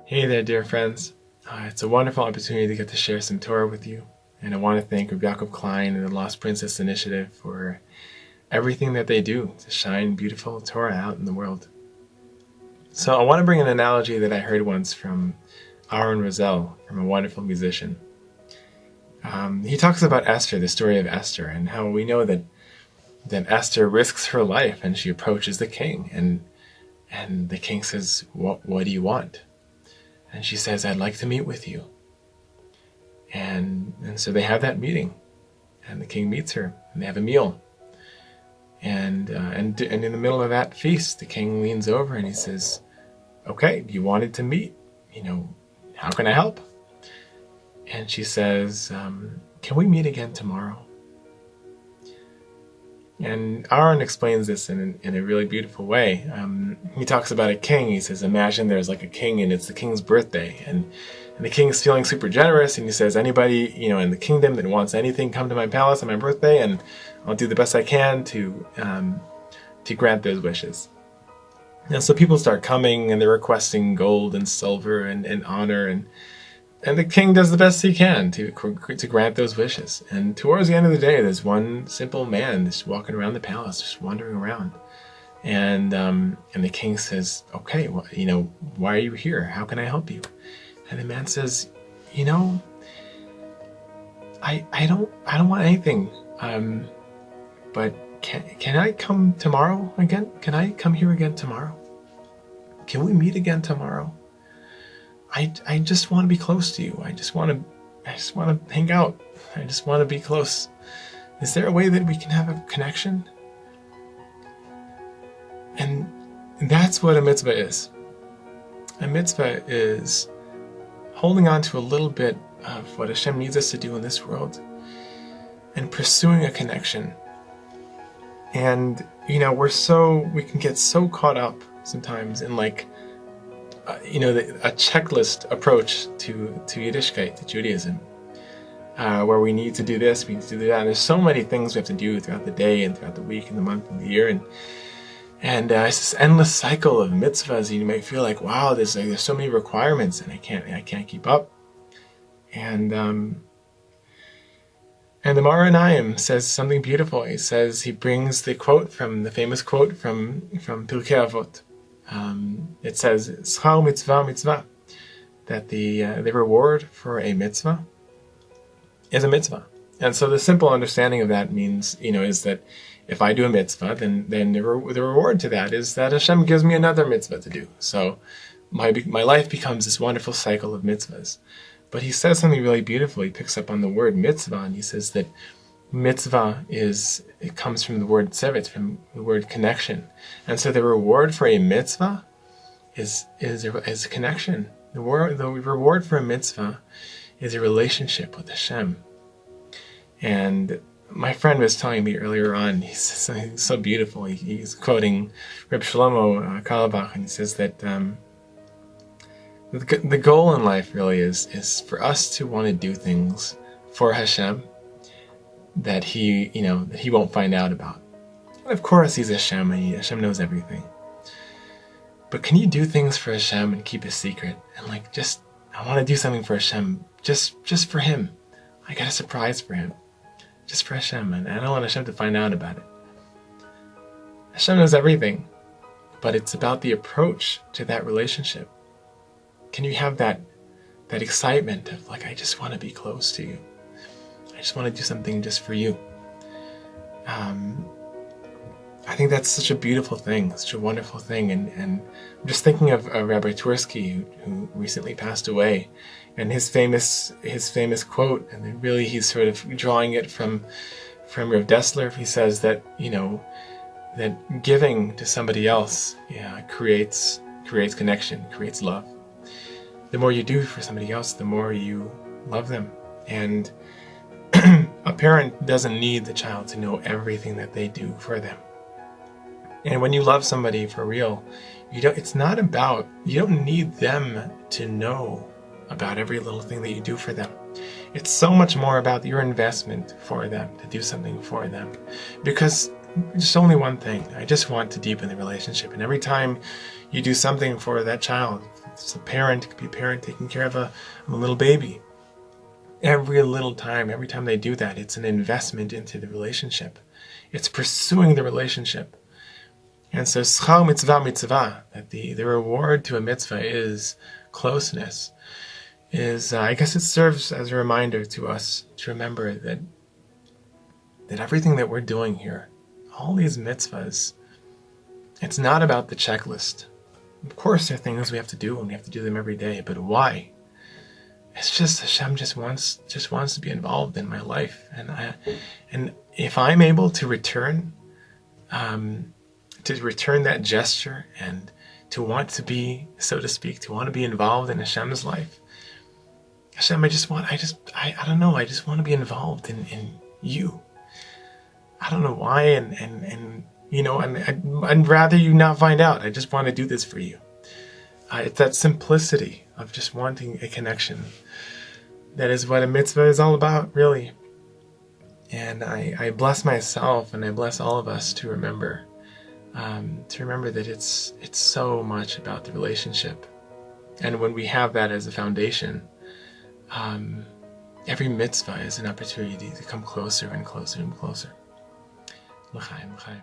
Hey there, dear friends. It's a wonderful opportunity to get to share some Torah with you. And I want to thank Rebbe Yaakov Klein and the Lost Princess Initiative for everything that they do to shine beautiful Torah out in the world. So I want to bring an analogy that I heard once from Aaron Rosell, from a wonderful musician. He talks about Esther, the story of Esther, and how we know that Esther risks her life and she approaches the king. And the king says, what do you want? And she says, I'd like to meet with you. And so they have that meeting. And the king meets her. And they have a meal. And in the middle of that feast, the king leans over and he says, okay, you wanted to meet. How can I help? And she says, can we meet again tomorrow? And Aaron explains this in a really beautiful way. He talks about a king. He says, imagine there's like a king and it's the king's birthday. And the king's feeling super generous. And he says, anybody, in the kingdom that wants anything, come to my palace on my birthday. And I'll do the best I can to grant those wishes. And so people start coming and they're requesting gold and silver and honor. And the king does the best he can to grant those wishes. And towards the end of the day, there's one simple man just walking around the palace, just wandering around. And the king says, okay, well, why are you here? How can I help you? And the man says, I don't want anything. But can I come tomorrow again? Can I come here again tomorrow? Can we meet again tomorrow? I just want to be close to you. I just want to hang out. I just want to be close. Is there a way that we can have a connection? And that's what a mitzvah is. A mitzvah is holding on to a little bit of what Hashem needs us to do in this world and pursuing a connection. And, we can get so caught up sometimes in a checklist approach to Yiddishkeit, to Judaism, where we need to do this, we need to do that. And there's so many things we have to do throughout the day and throughout the week and the month and the year, and it's this endless cycle of mitzvahs. You may feel like, wow, there's so many requirements, and I can't keep up. And the Meor Einayim says something beautiful. He brings the famous quote from Pirkei Avot. It says, "Schar mitzvah mitzvah," that the reward for a mitzvah is a mitzvah. And so the simple understanding of that means, is that if I do a mitzvah, then the reward to that is that Hashem gives me another mitzvah to do. So my life becomes this wonderful cycle of mitzvahs. But he says something really beautiful. He picks up on the word mitzvah, and he says that mitzvah it comes from the word tzevet, from the word connection. And so the reward for a mitzvah is a connection. The reward for a mitzvah is a relationship with Hashem. And my friend was telling me earlier on, he says something so beautiful. He's quoting Reb Shlomo Carlebach, and he says that the goal in life really is for us to want to do things for Hashem that he won't find out about. And of course, he's Hashem, and Hashem knows everything. But can you do things for Hashem and keep a secret? And I want to do something for Hashem, just for him. I got a surprise for him, just for Hashem, and I don't want Hashem to find out about it. Hashem knows everything, but it's about the approach to that relationship. Can you have that excitement of I just want to be close to you. I just want to do something just for you. I think that's such a beautiful thing, such a wonderful thing. And I'm just thinking of Rabbi Twersky, who recently passed away, and his famous quote, and really he's sort of drawing it from Rav Dessler. He says that, that giving to somebody else creates connection, creates love. The more you do for somebody else, the more you love them. And a parent doesn't need the child to know everything that they do for them. And when you love somebody for real, you don't need them to know about every little thing that you do for them. It's so much more about your investment for them, to do something for them. Because just only one thing, I just want to deepen the relationship. And every time you do something for that child, It's a parent, it could be a parent taking care of a little baby. Every time they do that, it's an investment into the relationship. It's pursuing the relationship. And so schar mitzvah mitzvah, that the reward to a mitzvah is closeness, is I guess it serves as a reminder to us to remember that everything that we're doing here, all these mitzvahs, it's not about the checklist. Of course, there are things we have to do, and we have to do them every day. But why? It's just Hashem just wants to be involved in my life, and if I'm able to return that gesture and to want to be, so to speak, to want to be involved in Hashem's life, Hashem, I just want to be involved in you. I don't know why, and I'd rather you not find out. I just want to do this for you. It's that simplicity of just wanting a connection. That is what a mitzvah is all about, really. And I bless myself, and I bless all of us to remember that it's so much about the relationship. And when we have that as a foundation, every mitzvah is an opportunity to come closer and closer and closer. L'chaim, l'chaim.